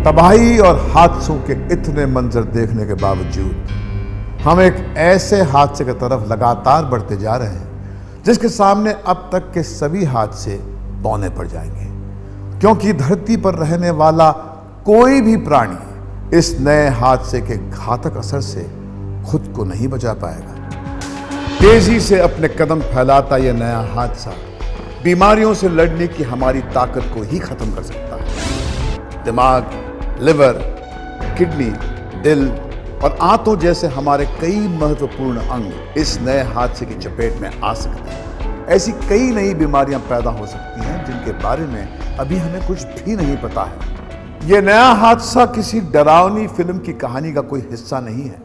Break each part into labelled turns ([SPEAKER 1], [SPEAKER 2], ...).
[SPEAKER 1] तबाही और हादसों के इतने मंजर देखने के बावजूद हम एक ऐसे हादसे की तरफ लगातार बढ़ते जा रहे हैं जिसके सामने अब तक के सभी हादसे बौने पड़ जाएंगे, क्योंकि धरती पर रहने वाला कोई भी प्राणी इस नए हादसे के घातक असर से खुद को नहीं बचा पाएगा। तेजी से अपने कदम फैलाता यह नया हादसा बीमारियों से लड़ने की हमारी ताकत को ही खत्म कर सकता है। दिमाग, लिवर, किडनी, दिल और आंतों जैसे हमारे कई महत्वपूर्ण अंग इस नए हादसे की चपेट में आ सकते हैं। ऐसी कई नई बीमारियां पैदा हो सकती हैं जिनके बारे में अभी हमें कुछ भी नहीं पता है। यह नया हादसा किसी डरावनी फिल्म की कहानी का कोई हिस्सा नहीं है।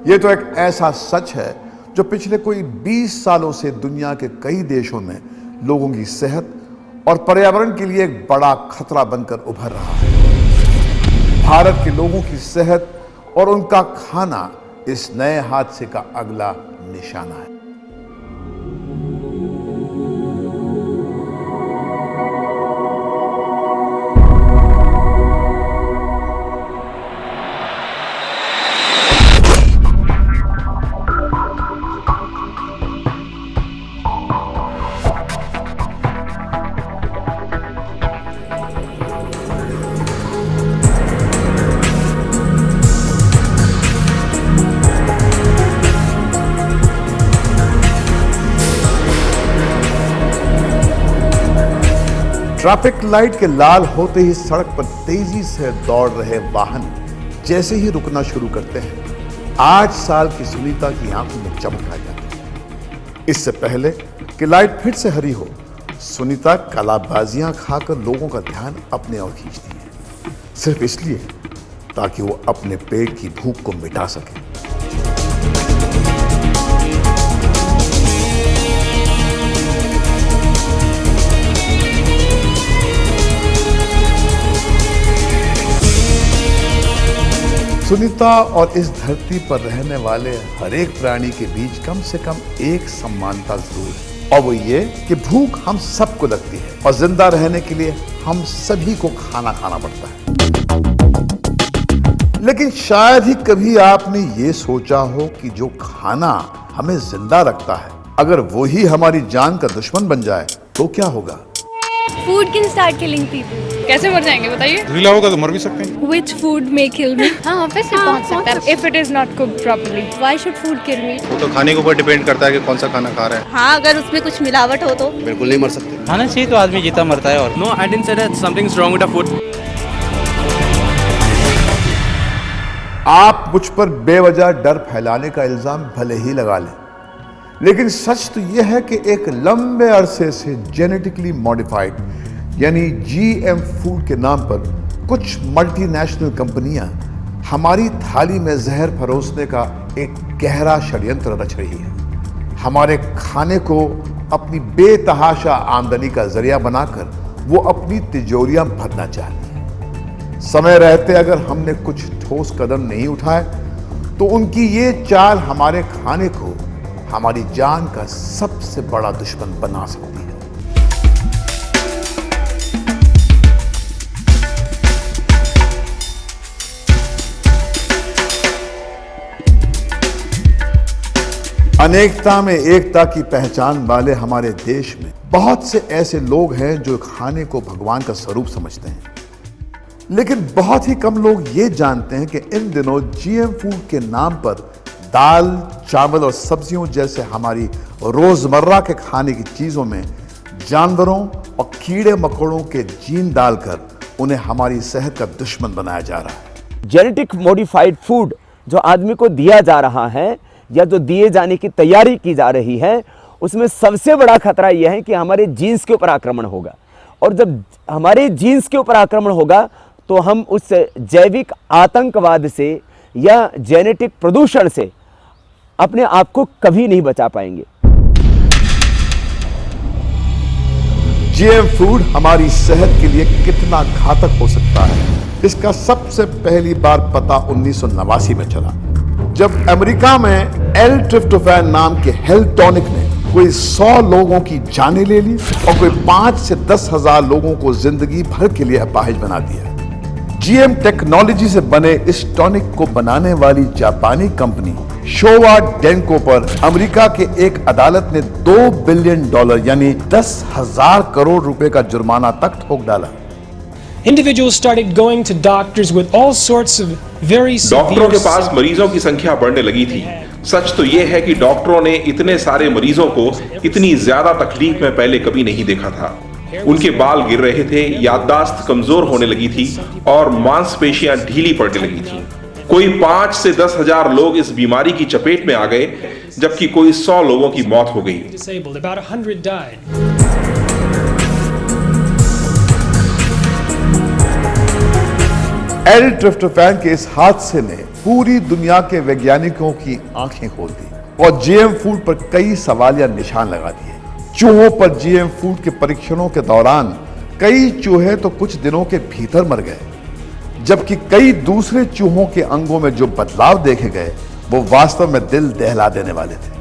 [SPEAKER 1] यह तो एक ऐसा सच है जो पिछले कोई 20 सालों से दुनिया के कई देशों में लोगों की सेहत और पर्यावरण के लिए एक बड़ा खतरा बनकर उभर रहा है। भारत के लोगों की सेहत और उनका खाना इस नए हादसे का अगला निशाना है। ट्रैफिक लाइट के लाल होते ही सड़क पर तेजी से दौड़ रहे वाहन जैसे ही रुकना शुरू करते हैं, 8 साल की सुनीता की आंखों में चमक आ जाती है। इससे पहले कि लाइट फिर से हरी हो, सुनीता कलाबाजियां खाकर लोगों का ध्यान अपने ओर खींचती है, सिर्फ इसलिए ताकि वो अपने पेट की भूख को मिटा सके। सुनीता और इस धरती पर रहने वाले हर एक प्राणी के बीच कम से कम एक समानता जरूर है, और वो ये कि भूख हम सबको लगती है और जिंदा रहने के लिए हम सभी को खाना खाना पड़ता है। लेकिन शायद ही कभी आपने ये सोचा हो कि जो खाना हमें जिंदा रखता है, अगर वो ही हमारी जान का दुश्मन बन जाए तो क्या होगा?
[SPEAKER 2] Food can start killing people.
[SPEAKER 3] कैसे मर जाएंगे बताइए?
[SPEAKER 4] गीला होगा तो मर भी सकते हैं।
[SPEAKER 2] Which food may kill me?
[SPEAKER 3] हाँ ऑब्वियसली पहुंच सकता है if it is not cooked properly.
[SPEAKER 2] Why should food kill me?
[SPEAKER 4] वो तो खाने के ऊपर डिपेंड करता है कि कौन सा खाना खा रहा है।
[SPEAKER 2] हाँ, अगर उसमें कुछ मिलावट हो तो
[SPEAKER 5] बिल्कुल नहीं मर सकते।
[SPEAKER 6] खाना चाहिए तो आदमी जीता मरता है। और
[SPEAKER 7] No, I didn't say that something's wrong with the food.
[SPEAKER 1] आप मुझ पर बेवजह डर फैलाने का इल्जाम भले ही लगा लें, लेकिन सच तो यह है कि एक लंबे अरसे से जेनेटिकली मॉडिफाइड यानी जीएम फूड के नाम पर कुछ मल्टीनेशनल कंपनियां हमारी थाली में जहर परोसने का एक गहरा षड्यंत्र रच रही है। हमारे खाने को अपनी बेतहाशा आमदनी का जरिया बनाकर वो अपनी तिजोरियां भरना चाहती है। समय रहते अगर हमने कुछ ठोस कदम नहीं उठाए तो उनकी ये चाल हमारे खाने को हमारी जान का सबसे बड़ा दुश्मन बना सकती है। अनेकता में एकता की पहचान वाले हमारे देश में बहुत से ऐसे लोग हैं जो खाने को भगवान का स्वरूप समझते हैं, लेकिन बहुत ही कम लोग ये जानते हैं कि इन दिनों जीएम फूड के नाम पर दाल, चावल और सब्जियों जैसे हमारी रोजमर्रा के खाने की चीजों में जानवरों और कीड़े मकोड़ों के जीन डालकर उन्हें हमारी सेहत का दुश्मन बनाया जा रहा है।
[SPEAKER 8] जेनेटिक मॉडिफाइड फूड जो आदमी को दिया जा रहा है या जो दिए जाने की तैयारी की जा रही है, उसमें सबसे बड़ा खतरा यह है कि हमारे जीन्स के ऊपर आक्रमण होगा, और जब हमारे जीन्स के ऊपर आक्रमण होगा तो हम उस जैविक आतंकवाद से या जेनेटिक प्रदूषण से अपने आप को कभी नहीं बचा पाएंगे।
[SPEAKER 1] जीएम फूड हमारी सेहत के लिए कितना घातक हो सकता है, इसका सबसे पहली बार पता 1989 में चला, जब अमेरिका में एल ट्रिप्टोफैन नाम के हेल्थ टॉनिक ने कोई 100 लोगों की जानें ले ली और कोई 5 से 10 हजार लोगों को जिंदगी भर के लिए अपाहिज बना दिया। जीएम टेक्नोलॉजी से बने इस टॉनिक को बनाने वाली जापानी कंपनी शोवा डेंको पर अमेरिका के एक अदालत ने $2 बिलियन यानी 10,000 करोड़ रुपए का जुर्माना तक ठोक डाला।
[SPEAKER 5] Individuals started going to doctors with all sorts of very
[SPEAKER 9] डॉक्टरों के
[SPEAKER 5] severe
[SPEAKER 9] पास मरीजों की संख्या बढ़ने लगी थी। सच तो यह है कि डॉक्टरों ने इतने सारे मरीजों को इतनी ज्यादा तकलीफ में पहले कभी नहीं देखा था। उनके बाल गिर रहे थे, याददाश्त कमजोर होने लगी थी और मांसपेशियां ढीली पड़ने लगी थी। कोई 5 से 10,000 लोग इस बीमारी की चपेट में आ गए, जबकि कोई 100 लोगों की मौत हो गई।
[SPEAKER 5] disabled. About 100 died.
[SPEAKER 1] L tryptophan के इस हादसे ने पूरी दुनिया के वैज्ञानिकों की आंखें खोल दी और जीएम फूड पर कई सवालिया निशान लगा दिए। चूहों पर जीएम फूड के परीक्षणों के दौरान कई चूहे तो कुछ दिनों के भीतर मर गए, जबकि कई दूसरे चूहों के अंगों में जो बदलाव देखे गए वो वास्तव में दिल दहला देने वाले थे।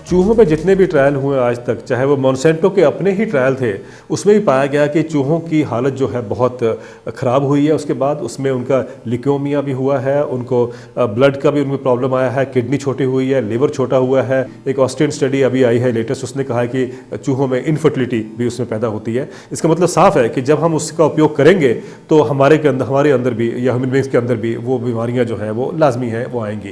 [SPEAKER 10] चूहों पे जितने भी ट्रायल हुए आज तक, चाहे वो मोनसेंटो के अपने ही ट्रायल थे, उसमें भी पाया गया कि चूहों की हालत जो है बहुत ख़राब हुई है। उसके बाद उसमें उनका लिकोमिया भी हुआ है, उनको ब्लड का भी उनमें प्रॉब्लम आया है, किडनी छोटी हुई है, लिवर छोटा हुआ है। एक ऑस्ट्रियन स्टडी अभी आई है लेटेस्ट, उसने कहा है कि चूहों में इनफर्टिलिटी भी उसमें पैदा होती है। इसका मतलब साफ है कि जब हम उसका उपयोग करेंगे तो हमारे अंदर भी या ह्यूमन बींग्स के अंदर भी वो बीमारियाँ जो हैं वो लाजमी है वो आएंगी।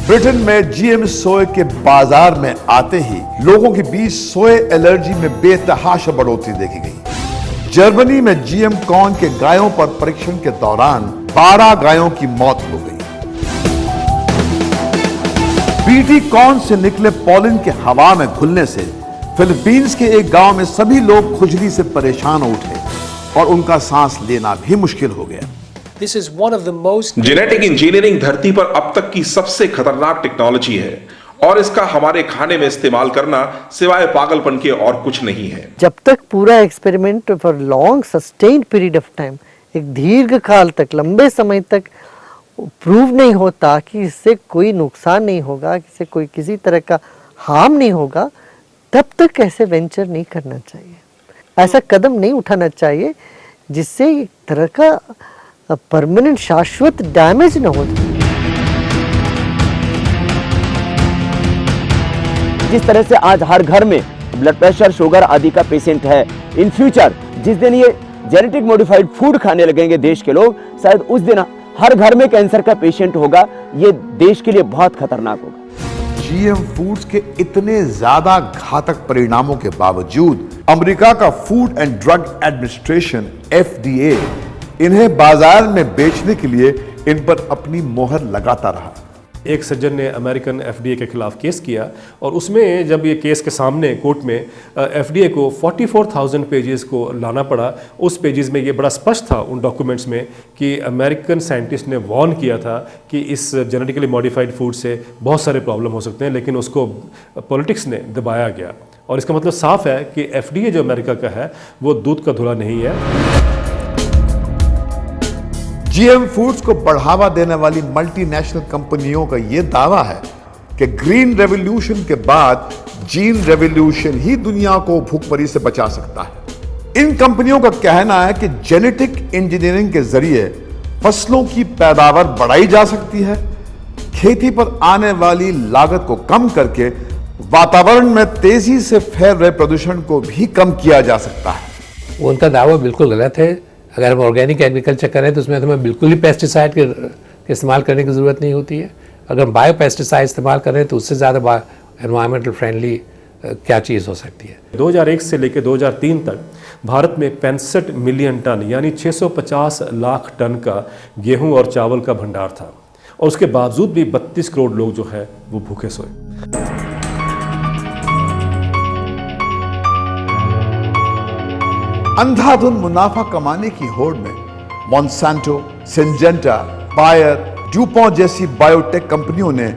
[SPEAKER 1] ब्रिटेन में जीएम सोए के बाजार में आते ही लोगों के बीच सोए एलर्जी में बेतहाशा बढ़ोतरी देखी गई। जर्मनी में जीएम कॉर्न के गायों पर परीक्षण के दौरान 12 गायों की मौत हो गई। बीटी कॉर्न से निकले पॉलन के हवा में घुलने से फिलीपींस के एक गांव में सभी लोग खुजली से परेशान हो उठे और उनका सांस लेना भी मुश्किल हो गया।
[SPEAKER 5] This is one of the most
[SPEAKER 9] genetic engineering धरती पर अब तक की सबसे खतरनाक टेक्नोलॉजी है और इसका हमारे खाने में इस्तेमाल करना सिवाय पागलपन के और कुछ नहीं है।
[SPEAKER 11] जब तक पूरा experiment for long sustained period of time, एक दीर्घ काल तक, लंबे समय तक प्रूव नहीं होता कि इससे कोई नुकसान नहीं होगा, इससे कोई किसी तरह का हार्म नहीं होगा, तब तक ऐसे वेंचर नहीं करना चाहिए। ऐसा कदम नहीं उठाना चाहिए जिससे एक तरह का परमानेंट शाश्वत डैमेज न हो।
[SPEAKER 8] जिस तरह से आज हर घर में ब्लड प्रेशर, शुगर आदि का पेशेंट है, इन फ्यूचर जिस दिन ये जेनेटिक मॉडिफाइड फूड खाने लगेंगे देश के लोग, शायद उस दिन हर घर में कैंसर का पेशेंट होगा। ये देश के लिए बहुत खतरनाक होगा।
[SPEAKER 1] जीएम फूड्स के इतने ज्यादा घातक परिणामों के बावजूद अमेरिका का food and drug administration FDA इन्हें बाजार में बेचने के लिए इन पर अपनी मोहर लगाता रहा।
[SPEAKER 10] एक सज्जन ने अमेरिकन FDA के खिलाफ केस किया और उसमें जब ये केस के सामने कोर्ट में FDA को 44,000 पेजेस को लाना पड़ा। उस पेजेस में ये बड़ा स्पष्ट था उन डॉक्यूमेंट्स में कि अमेरिकन साइंटिस्ट ने वार्न किया था कि इस जेनेटिकली मॉडिफाइड फूड से बहुत सारे प्रॉब्लम हो सकते हैं, लेकिन उसको पॉलिटिक्स ने दबाया गया। और इसका मतलब साफ है कि FDA जो अमेरिका का है वो दूध का धुला नहीं है।
[SPEAKER 1] जीएम फूड्स को बढ़ावा देने वाली मल्टीनेशनल कंपनियों का यह दावा है कि ग्रीन रेवोल्यूशन के बाद जीन रेवोल्यूशन ही दुनिया को भूखमरी से बचा सकता है। इन कंपनियों का कहना है कि जेनेटिक इंजीनियरिंग के जरिए फसलों की पैदावार बढ़ाई जा सकती है, खेती पर आने वाली लागत को कम करके वातावरण में तेजी से फैल रहे प्रदूषण को भी कम किया जा सकता है।
[SPEAKER 12] उनका दावा बिल्कुल गलत है। अगर हम ऑर्गेनिक एग्रीकल्चर करें तो उसमें हमें बिल्कुल ही पेस्टिसाइड के इस्तेमाल करने की ज़रूरत नहीं होती है। अगर हम बायो पेस्टिसाइड इस्तेमाल करें तो उससे ज़्यादा एनवायरमेंटल फ्रेंडली क्या चीज़ हो सकती है।
[SPEAKER 10] 2001 से लेकर 2003 तक भारत में 65 मिलियन टन यानी 650 लाख टन का गेहूं और चावल का भंडार था और उसके बावजूद भी 32 करोड़ लोग जो है वो भूखे सोए।
[SPEAKER 1] अंधाधुंध मुनाफा कमाने की होड़ में मॉन्सांटो, सिंजेंटा, बायर, ड्यूपॉन्ट जैसी बायोटेक कंपनियों ने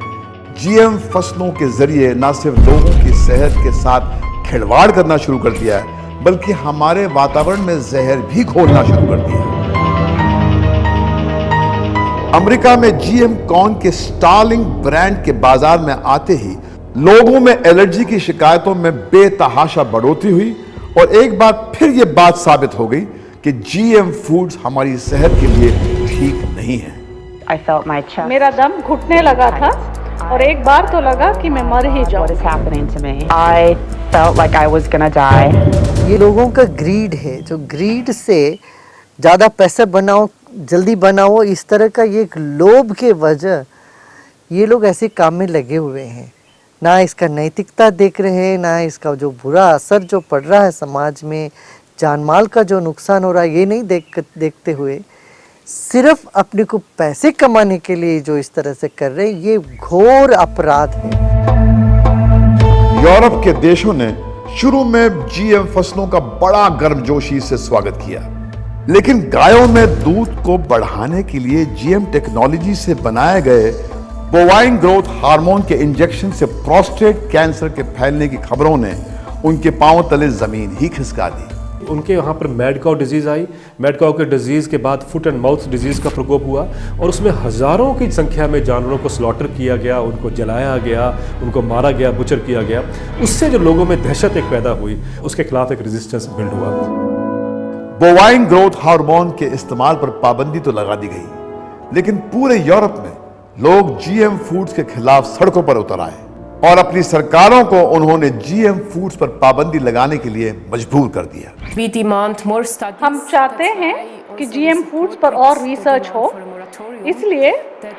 [SPEAKER 1] जीएम फसलों के जरिए न सिर्फ लोगों की सेहत के साथ खिलवाड़ करना शुरू कर दिया है, बल्कि हमारे वातावरण में जहर भी घोलना शुरू कर दिया है। अमेरिका में जीएम कॉर्न के स्टार्लिंग ब्रांड के बाजार में आते ही लोगों में एलर्जी की शिकायतों में बेतहाशा बढ़ोतरी हुई और एक बार फिर यह बात साबित हो गई कि जीएम फूड्स हमारी सेहत के लिए ठीक नहीं है।
[SPEAKER 3] मेरा दम घुटने लगा था और एक बार तो लगा कि मैं मर ही जाऊं।
[SPEAKER 11] ये लोगों का ग्रीड है, जो ग्रीड से ज़्यादा पैसा बनाओ, जल्दी बनाओ, इस तरह का ये एक लोभ के वजह ये लोग ऐसे काम में लगे हुए हैं। ना इसका नैतिकता देख रहे हैं, ना इसका जो बुरा असर जो पड़ रहा है समाज में, जान माल का जो नुकसान हो रहा है, ये नहीं देखते हुए सिर्फ अपने को पैसे कमाने के लिए जो इस तरह से कर रहे हैं, ये घोर अपराध है।
[SPEAKER 1] यूरोप के देशों ने शुरू में जीएम फसलों का बड़ा गर्मजोशी से स्वागत किया, लेकिन गायों में दूध को बढ़ाने के लिए जीएम टेक्नोलॉजी से बनाए गए बोवाइन ग्रोथ हार्मोन के इंजेक्शन से प्रोस्टेट कैंसर के फैलने की खबरों ने उनके पांव तले जमीन ही खिसका दी।
[SPEAKER 10] उनके यहाँ पर मैड काउ डिजीज़ आई। मैड काउ के डिजीज़ के बाद फुट एंड माउथ डिजीज़ का प्रकोप हुआ और उसमें हज़ारों की संख्या में जानवरों को स्लॉटर किया गया, उनको जलाया गया, उनको मारा गया, बुचर किया गया। उससे जो लोगों में दहशत एक पैदा हुई, उसके खिलाफ एक रेजिस्टेंस बिल्ड हुआ।
[SPEAKER 1] बोवाइन ग्रोथ हार्मोन के इस्तेमाल पर पाबंदी तो लगा दी गई, लेकिन पूरे यूरोप में लोग जीएम फूड्स के खिलाफ सड़कों पर उतर आए और अपनी सरकारों को उन्होंने जीएम फूड्स पर पाबंदी लगाने के लिए मजबूर कर दिया।
[SPEAKER 3] हम चाहते हैं कि जीएम फूड्स पर और रिसर्च हो, इसलिए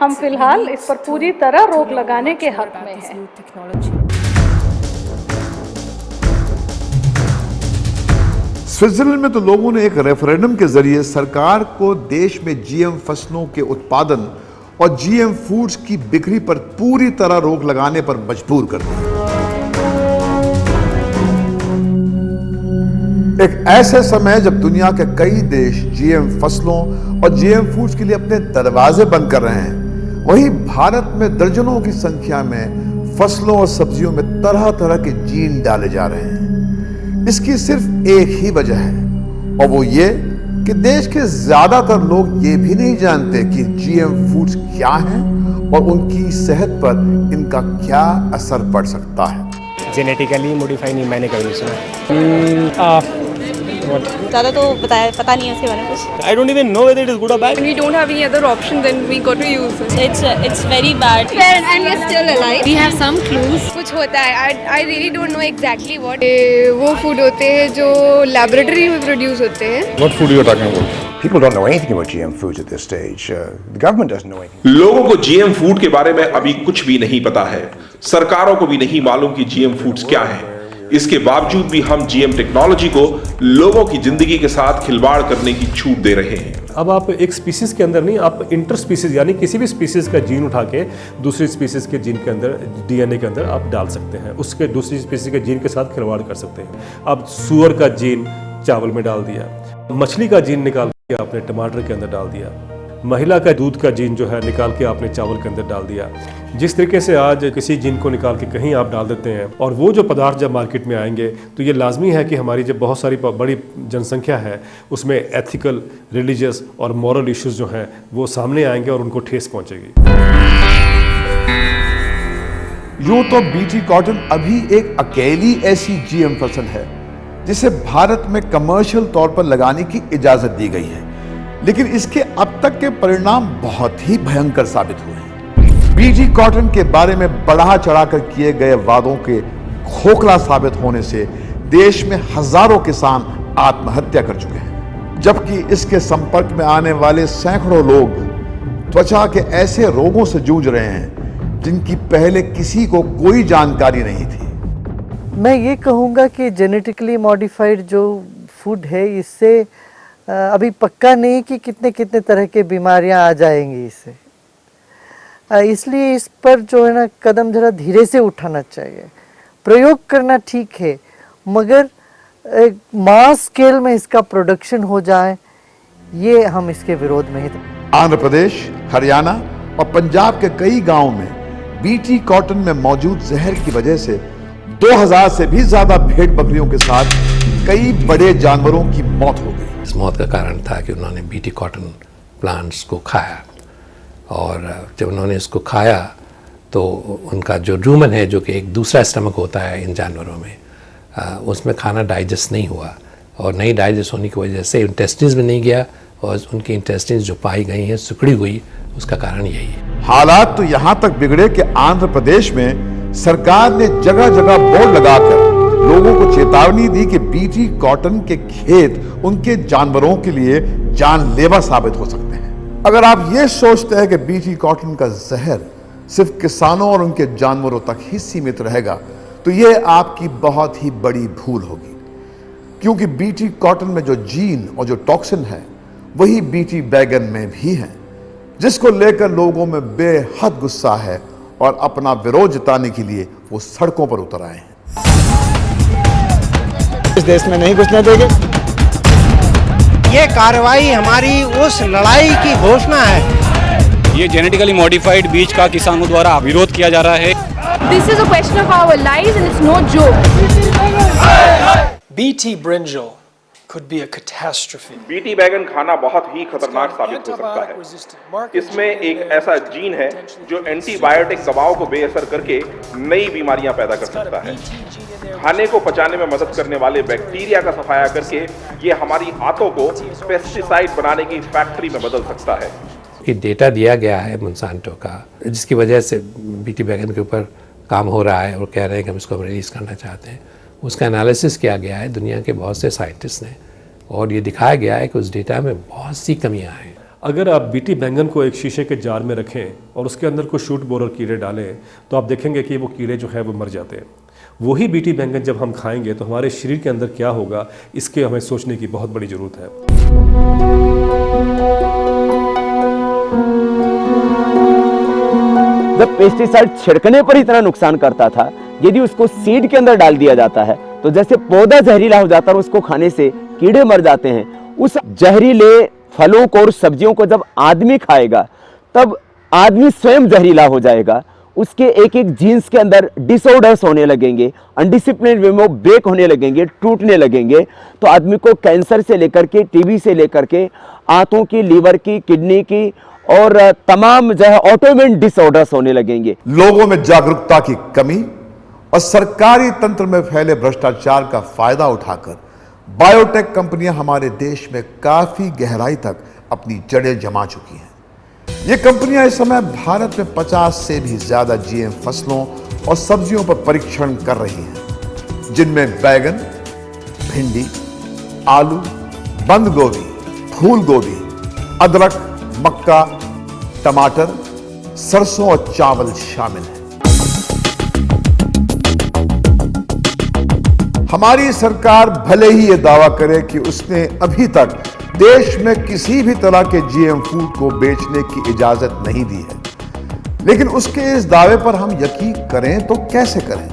[SPEAKER 3] हम फिलहाल इस पर पूरी तरह रोक लगाने के हक में हैं।
[SPEAKER 1] स्विट्जरलैंड में तो लोगों ने एक रेफरेंडम के जरिए सरकार को देश में जीएम फसलों के उत्पादन और जीएम फूड्स की बिक्री पर पूरी तरह रोक लगाने पर मजबूर कर दिया। एक ऐसे समय जब दुनिया के कई देश जीएम फसलों और जीएम फूड्स के लिए अपने दरवाजे बंद कर रहे हैं, वहीं भारत में दर्जनों की संख्या में फसलों और सब्जियों में तरह तरह के जीन डाले जा रहे हैं। इसकी सिर्फ एक ही वजह है, और वो ये कि देश के ज्यादातर लोग ये भी नहीं जानते कि जीएम फूड्स क्या हैं और उनकी सेहत पर इनका क्या असर पड़ सकता है।
[SPEAKER 5] जेनेटिकली मॉडिफाई नहीं मैंने कभी सुना।
[SPEAKER 2] ज़्यादा तो पता नहीं है उसके बारे में कुछ।
[SPEAKER 5] I don't even know whether it is good or bad.
[SPEAKER 3] We don't have any other option, then we got to use it.
[SPEAKER 2] It's very bad. And we're still alive. We have some clues.
[SPEAKER 3] कुछ होता है, I really don't know exactly what. वो food होते हैं जो laboratory में produce होते हैं।
[SPEAKER 4] What food you are talking about?
[SPEAKER 13] People don't know anything about GM foods at this stage. The government doesn't know anything.
[SPEAKER 9] लोगों को जीएम फूड के बारे में अभी कुछ भी नहीं पता है। सरकारों को भी नहीं मालूम कि जीएम फूड्स क्या है। इसके बावजूद भी हम जीएम टेक्नोलॉजी को लोगों की जिंदगी के साथ खिलवाड़ करने की छूट दे रहे हैं।
[SPEAKER 10] अब आप एक स्पीसीज के अंदर नहीं, आप इंटर स्पीसीज यानी किसी भी स्पीसीज का जीन उठा के दूसरी स्पीसीज के जीन के अंदर, डीएनए के अंदर आप डाल सकते हैं, उसके दूसरी स्पीसीज के जीन के साथ खिलवाड़ कर सकते हैं। आप सुअर का जीन चावल में डाल दिया, मछली का जीन निकाल के आपने टमाटर के अंदर डाल दिया, महिला का दूध का जीन जो है निकाल के आपने चावल के अंदर डाल दिया। जिस तरीके से आज किसी जीन को निकाल के कहीं आप डाल देते हैं और वो जो पदार्थ जब मार्केट में आएंगे तो ये लाजमी है कि हमारी जब बहुत सारी बड़ी जनसंख्या है उसमें एथिकल, रिलीजियस और मॉरल इश्यूज जो हैं वो सामने आएंगे और उनको ठेस पहुंचेगी।
[SPEAKER 1] यूं तो बीटी कॉटन अभी एक अकेली ऐसी जीएम फसल है जिसे भारत में कमर्शियल तौर पर लगाने की इजाजत दी गई है, लेकिन इसके अब तक के परिणाम बहुत ही भयंकर साबित हुए हैं। बीटी कॉटन के बारे में बढ़ा चढ़ाकर किए गए वादों के खोखला साबित होने से देश में हजारों किसान आत्महत्या कर चुके हैं, जबकि इसके संपर्क में आने वाले सैकड़ों लोग त्वचा के ऐसे रोगों से जूझ रहे हैं जिनकी पहले किसी को कोई जानकारी नहीं थी।
[SPEAKER 11] मैं ये कहूँगा कि जेनेटिकली मॉडिफाइड जो फूड है, इससे अभी पक्का नहीं कि कितने कितने तरह के बीमारियां आ जाएंगी इससे, इसलिए इस पर जो है ना कदम जरा धीरे से उठाना चाहिए। प्रयोग करना ठीक है, मगर एक मास स्केल में इसका प्रोडक्शन हो जाए, ये हम इसके विरोध में ही थे।
[SPEAKER 1] आंध्र प्रदेश, हरियाणा और पंजाब के कई गांवों में बीटी कॉटन में मौजूद जहर की वजह से 2000 से भी ज्यादा भेड़ बकरियों के साथ कई बड़े जानवरों की मौत हो गई।
[SPEAKER 12] इस मौत का कारण था कि उन्होंने बीटी कॉटन प्लांट्स को खाया, और जब उन्होंने इसको खाया तो उनका जो रूमन है, जो कि एक दूसरा स्टमक होता है इन जानवरों में, उसमें खाना डाइजेस्ट नहीं हुआ और नहीं डाइजेस्ट होने की वजह से इंटेस्टिन्स में नहीं गया और उनकी इंटेस्टिन्स जो पाई गई हैं सिकुड़ी हुई, उसका कारण यही है।
[SPEAKER 1] हालात तो यहां तक बिगड़े कि आंध्र प्रदेश में सरकार ने जगह जगह बोर्ड लगाकर लोगों को चेतावनी दी कि बीटी कॉटन के खेत उनके जानवरों के लिए जानलेवा साबित हो सकते हैं। अगर आप ये सोचते हैं कि बीटी कॉटन का जहर सिर्फ किसानों और उनके जानवरों तक ही सीमित रहेगा तो यह आपकी बहुत ही बड़ी भूल होगी, क्योंकि बीटी कॉटन में जो जीन और जो टॉक्सिन है वही बीटी बैगन में भी है, जिसको लेकर लोगों में बेहद गुस्सा है और अपना विरोध जताने के लिए वो सड़कों पर उतर आए हैं।
[SPEAKER 14] इस देश में नहीं घुसने देंगे।
[SPEAKER 15] ये कार्रवाई हमारी उस लड़ाई की घोषणा है।
[SPEAKER 7] ये जेनेटिकली मॉडिफाइड बीज का किसानों द्वारा विरोध किया जा रहा है।
[SPEAKER 2] This is a question of our lives and it's no joke.
[SPEAKER 5] BT brinjal could be a catastrophe.
[SPEAKER 9] BT बैगन खाना बहुत ही खतरनाक साबित हो सकता है। इसमें एक ऐसा जीन है जो एंटीबायोटिक दवाओं को बेअसर करके नई बीमारियां पैदा कर सकता है। खाने को पचाने में मदद करने वाले बैक्टीरिया का सफाया करके ये हमारी आंतों को पेस्टिसाइड बनाने की फैक्ट्री में बदल सकता है।
[SPEAKER 12] कि डेटा दिया गया है मोंसांटो का, जिसकी वजह से बीटी बैगन के ऊपर काम हो रहा है और कह रहे हैं कि हम इसको रिलीज़ करना चाहते हैं। उसका एनालिसिस किया गया है दुनिया के बहुत से साइंटिस्ट ने और ये दिखाया गया है कि उस डेटा में बहुत सी कमियां हैं।
[SPEAKER 10] अगर आप बीटी बैंगन को एक शीशे के जार में रखें और उसके अंदर कुछ शूट बोरर कीड़े डालें तो आप देखेंगे कि वो कीड़े जो है वो मर जाते हैं। वही बीटी बैंगन जब हम खाएंगे तो हमारे शरीर के अंदर क्या होगा, इसके हमें सोचने की बहुत बड़ी ज़रूरत है।
[SPEAKER 8] जब पेस्टिसाइड छिड़कने पर इतना नुकसान करता था, यदि उसको सीड के अंदर डाल दिया जाता है तो जैसे पौधा जहरीला हो जाता है और उसको खाने से कीड़े मर जाते हैं, उस जहरीले फलों को और सब्जियों को जब आदमी खाएगा तब आदमी स्वयं जहरीला हो जाएगा। उसके एक एक जीन्स के अंदर डिसऑर्डर्स होने लगेंगे, अनडिसिप्लिन वे में ब्रेक होने लगेंगे, टूटने लगेंगे। तो आदमी को कैंसर से लेकर के टीबी से लेकर के आंतों की, लीवर की, किडनी की और तमाम जो है ऑटोइम्यून डिसऑर्डर्स होने लगेंगे।
[SPEAKER 1] लोगों में जागरूकता की कमी और सरकारी तंत्र में फैले भ्रष्टाचार का फायदा उठाकर बायोटेक कंपनियां हमारे देश में काफी गहराई तक अपनी जड़ें जमा चुकी हैं। ये कंपनियां इस समय भारत में 50 से भी ज्यादा जीएम फसलों और सब्जियों पर परीक्षण कर रही हैं, जिनमें बैगन, भिंडी, आलू, बंद गोभी, फूल गोभी, अदरक, मक्का, टमाटर, सरसों और चावल शामिल हैं। हमारी सरकार भले ही ये दावा करे कि उसने अभी तक देश में किसी भी तरह के जीएम फूड को बेचने की इजाजत नहीं दी है, लेकिन उसके इस दावे पर हम यकीन करें तो कैसे करें,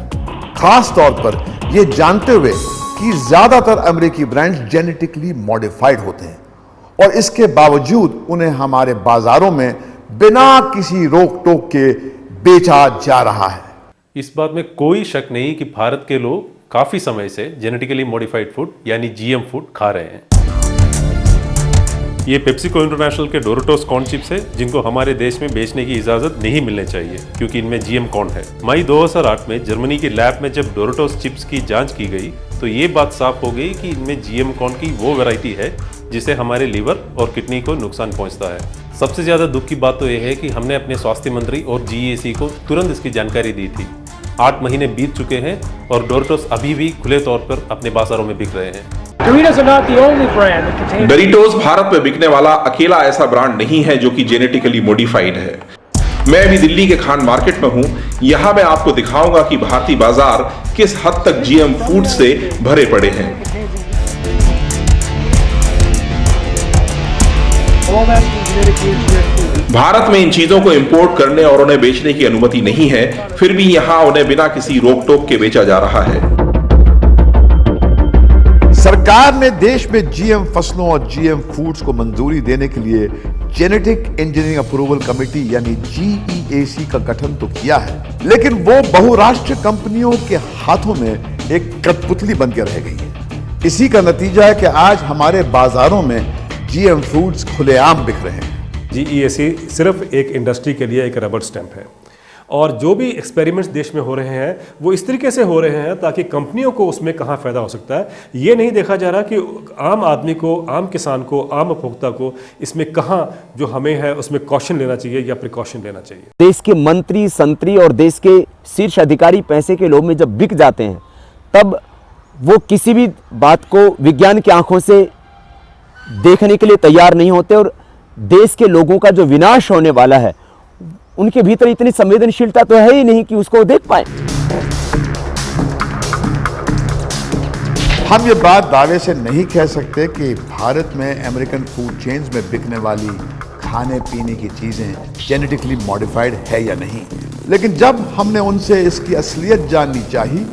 [SPEAKER 1] खास तौर पर यह जानते हुए कि ज्यादातर अमेरिकी ब्रांड्स जेनेटिकली मॉडिफाइड होते हैं और इसके बावजूद उन्हें हमारे बाजारों में बिना किसी रोक टोक के बेचा जा रहा है।
[SPEAKER 10] इस बात में कोई शक नहीं कि भारत के लोग काफी समय से जेनेटिकली मॉडिफाइड फूड यानी जीएम फूड खा रहे हैं। ये पेप्सिको इंटरनेशनल के डोरिटोस कॉर्न चिप्स है, जिनको हमारे देश में बेचने की इजाजत नहीं मिलने चाहिए क्योंकि इनमें जीएम कॉर्न है। मई 2008 में जर्मनी की लैब में जब डोरिटोस चिप्स की जांच की गई तो ये बात साफ हो गई कि इनमें जीएम कॉर्न की वो वैरायटी है जिससे हमारे लीवर और किडनी को नुकसान पहुंचता है। सबसे ज्यादा दुख की बात तो यह है कि हमने अपने स्वास्थ्य मंत्री और जीईसी को तुरंत इसकी जानकारी दी थी। 8 महीने बीत चुके हैं और डोरिटोस अभी भी खुले तौर पर अपने बाजारों में बिक रहे हैं।
[SPEAKER 9] डोरिटोस भारत में बिकने वाला अकेला ऐसा ब्रांड नहीं है जो कि जेनेटिकली मॉडिफाइड है। मैं अभी दिल्ली के खान मार्केट में हूं। यहां मैं आपको दिखाऊंगा कि भारतीय बाजार किस हद तक जीएम फूड से भरे पड़े हैं। भारत में इन चीजों को इंपोर्ट करने और उन्हें बेचने की अनुमति नहीं है, फिर भी यहां उन्हें बिना किसी रोक टोक के बेचा जा रहा है।
[SPEAKER 1] सरकार ने देश में जीएम फसलों और जीएम फूड्स को मंजूरी देने के लिए जेनेटिक इंजीनियरिंग अप्रूवल कमेटी यानी जीईएसी का गठन तो किया है, लेकिन वो बहुराष्ट्रीय कंपनियों के हाथों में एक कठपुतली बनकर रह गई है। इसी का नतीजा है कि आज हमारे बाजारों में जीएम फूड्स खुलेआम बिक रहे हैं।
[SPEAKER 10] जीईएसी सिर्फ एक इंडस्ट्री के लिए एक रबर स्टैंप है और जो भी एक्सपेरिमेंट्स देश में हो रहे हैं वो इस तरीके से हो रहे हैं ताकि कंपनियों को उसमें कहाँ फ़ायदा हो सकता है, ये नहीं देखा जा रहा कि आम आदमी को, आम किसान को, आम उपभोक्ता को इसमें कहाँ जो हमें है उसमें कॉशन लेना चाहिए या प्रिकॉशन लेना चाहिए।
[SPEAKER 8] देश के मंत्री, संतरी और देश के शीर्ष अधिकारी पैसे के लोभ में जब बिक जाते हैं तब वो किसी भी बात को विज्ञान की आंखों से देखने के लिए तैयार नहीं होते और देश के लोगों का जो विनाश होने वाला है उनके भीतर इतनी संवेदनशीलता तो है ही नहीं कि उसको देख पाए।
[SPEAKER 1] हम ये बात दावे से नहीं कह सकते कि भारत में अमेरिकन फूड चेन्स में बिकने वाली खाने पीने की चीज़ें जेनेटिकली मॉडिफाइड है या नहीं, लेकिन जब हमने उनसे इसकी असलियत जाननी चाहिए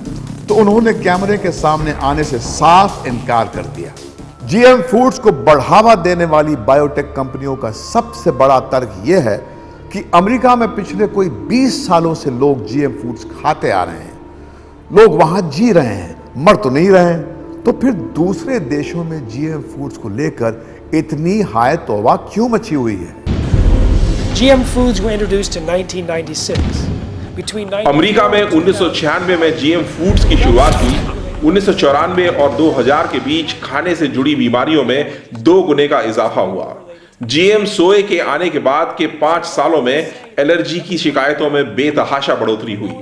[SPEAKER 1] तो उन्होंने कैमरे के सामने आने से साफ इनकार कर दिया। जीएम फूड्स को बढ़ावा देने वाली बायोटेक कंपनियों का सबसे बड़ा तर्क यह है कि अमेरिका में पिछले कोई 20 सालों से लोग जीएम फूड्स खाते आ रहे हैं, लोग वहां जी रहे हैं, मर तो नहीं रहे हैं, तो फिर दूसरे देशों में जीएम फूड्स को लेकर इतनी हाय तौबा क्यों मची हुई है?
[SPEAKER 5] GM foods were introduced in 1996.
[SPEAKER 9] America में 1996 में जीएम फूड्स की शुरुआत हुई। 1994 और 2000 के बीच खाने से जुड़ी बीमारियों में 2 गुने का इजाफा हुआ। जीएम सोए के आने के बाद के 5 सालों में एलर्जी की शिकायतों में बेतहाशा बढ़ोतरी हुई।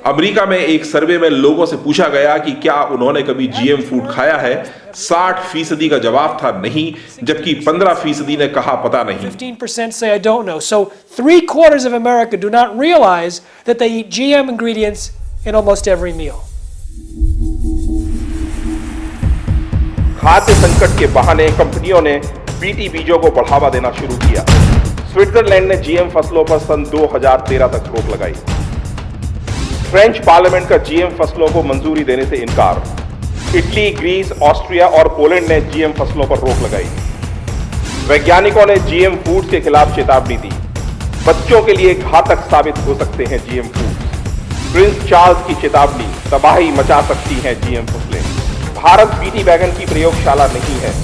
[SPEAKER 9] अमेरिका में एक सर्वे में लोगों से पूछा गया कि क्या उन्होंने कभी जीएम फूड खाया है। 60% का जवाब था नहीं, जबकि 15% ने कहा पता नहीं।
[SPEAKER 5] 15% say I don't know. So 3/4 of America do not realize that they eat GM ingredients in almost every meal.
[SPEAKER 9] खाद्य संकट के बहाने कंपनियों ने बीटी बीजों को बढ़ावा देना शुरू किया। स्विट्जरलैंड ने जीएम फसलों पर सन 2013 तक रोक लगाई। फ्रेंच पार्लियामेंट का जीएम फसलों को मंजूरी देने से इनकार। इटली, ग्रीस, ऑस्ट्रिया और पोलैंड ने जीएम फसलों पर रोक लगाई। वैज्ञानिकों ने जीएम फूड्स के खिलाफ चेतावनी दी। बच्चों के लिए घातक साबित हो सकते हैं जीएम फूड्स। प्रिंस चार्ल्स की चेतावनी, तबाही मचा सकती हैं जीएम फसलें। भारत बीटी वैगन की प्रयोगशाला नहीं है।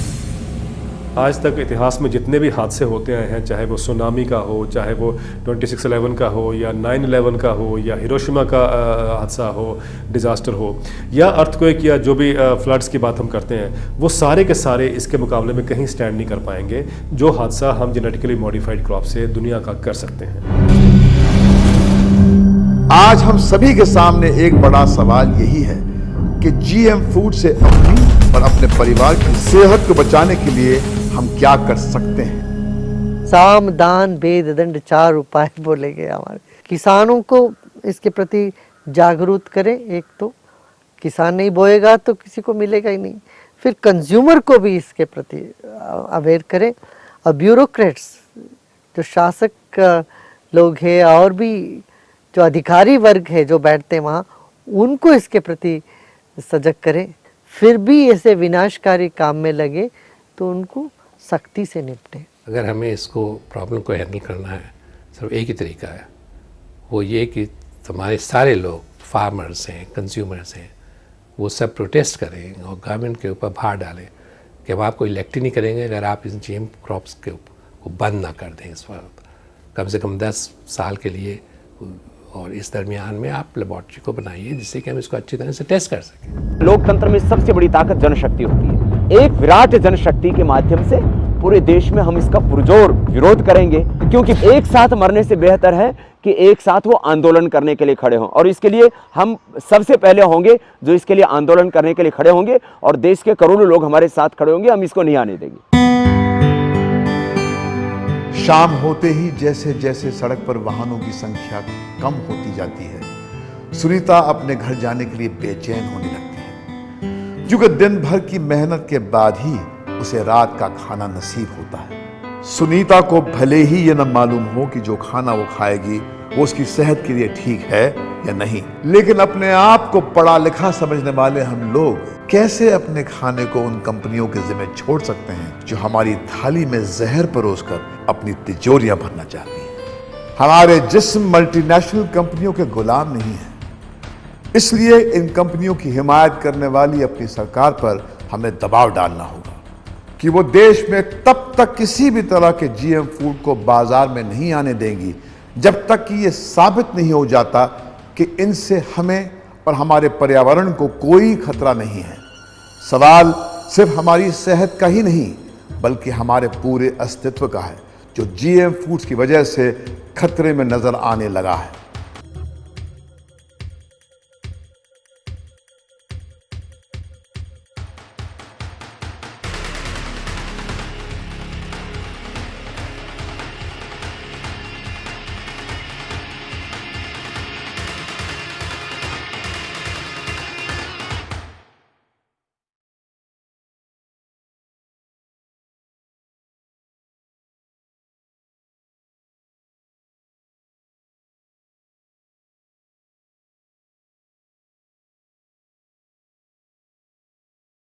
[SPEAKER 10] आज तक इतिहास में जितने भी हादसे होते आए हैं, चाहे वो सुनामी का हो, चाहे वो 26/11 का हो, या 9/11 का हो, या हिरोशिमा का हादसा हो, डिज़ास्टर हो, या अर्थक्वेक, या जो भी फ्लड्स की बात हम करते हैं, वो सारे के सारे इसके मुकाबले में कहीं स्टैंड नहीं कर पाएंगे जो हादसा हम जेनेटिकली मॉडिफाइड क्रॉप से दुनिया का कर सकते हैं।
[SPEAKER 1] आज हम सभी के सामने एक बड़ा सवाल यही है कि जीएम फूड से अपनी और अपने परिवार की सेहत को बचाने के लिए हम क्या कर सकते हैं?
[SPEAKER 11] साम दान भेद दंड 4 उपाय बोले गए हमारे। किसानों को इसके प्रति जागरूक करें। एक तो किसान नहीं बोएगा तो किसी को मिलेगा ही नहीं। फिर कंज्यूमर को भी इसके प्रति अवेयर करें। और ब्यूरोक्रेट्स, जो शासक लोग हैं और भी जो अधिकारी वर्ग है जो बैठते हैं वहाँ, उनको इसके प्रति सजग करें। फिर भी ऐसे विनाशकारी काम में लगे तो उनको सख्ती से निपटें।
[SPEAKER 12] अगर हमें इसको प्रॉब्लम को हैंडल करना है, सिर्फ एक ही तरीका है, वो ये कि हमारे सारे लोग, फार्मर्स हैं, कंज्यूमर्स हैं, वो सब प्रोटेस्ट करें और गवर्नमेंट के ऊपर भार डालें कि अब आप कोई इलेक्ट ही नहीं करेंगे अगर आप इन जीएम क्रॉप्स को बंद ना कर दें इस वक्त, कम से कम 10 साल के लिए। और इस दरमियान में आप लेबॉर्ट्री को बनाइए जिससे कि हम इसको अच्छी तरह से टेस्ट कर सकें।
[SPEAKER 8] लोकतंत्र में सबसे बड़ी ताकत जनशक्ति होती है। एक विराट जनशक्ति के माध्यम से पूरे देश में हम इसका पुरजोर विरोध करेंगे, क्योंकि एक साथ मरने से बेहतर है कि एक साथ वो आंदोलन करने के लिए खड़े हों। और इसके लिए हम सबसे पहले होंगे जो इसके लिए आंदोलन करने के लिए खड़े होंगे, और देश के करोड़ों लोग हमारे साथ खड़े होंगे। हम इसको नहीं आने देंगे।
[SPEAKER 1] शाम होते ही जैसे जैसे सड़क पर वाहनों की संख्या कम होती जाती है, सुनीता अपने घर जाने के लिए बेचैन होने लगती है, क्योंकि दिन भर की मेहनत के बाद ही उसे रात का खाना नसीब होता है। सुनीता को भले ही ये न मालूम हो कि जो खाना वो खाएगी वो उसकी सेहत के लिए ठीक है या नहीं, लेकिन अपने आप को पढ़ा लिखा समझने वाले हम लोग कैसे अपने खाने को उन कंपनियों के जिम्मे छोड़ सकते हैं जो हमारी थाली में जहर परोसकर अपनी तिजोरियां भरना चाहती हैं। हमारे जिस्म मल्टीनेशनल कंपनियों के गुलाम नहीं है, इसलिए इन कंपनियों की हिमायत करने वाली अपनी सरकार पर हमें दबाव डालना होगा कि वो देश में तब तक किसी भी तरह के जीएम फूड को बाजार में नहीं आने देंगी जब तक कि ये साबित नहीं हो जाता कि इनसे हमें और हमारे पर्यावरण को कोई खतरा नहीं है। सवाल सिर्फ हमारी सेहत का ही नहीं बल्कि हमारे पूरे अस्तित्व का है, जो जीएम फूड्स की वजह से खतरे में नजर आने लगा है।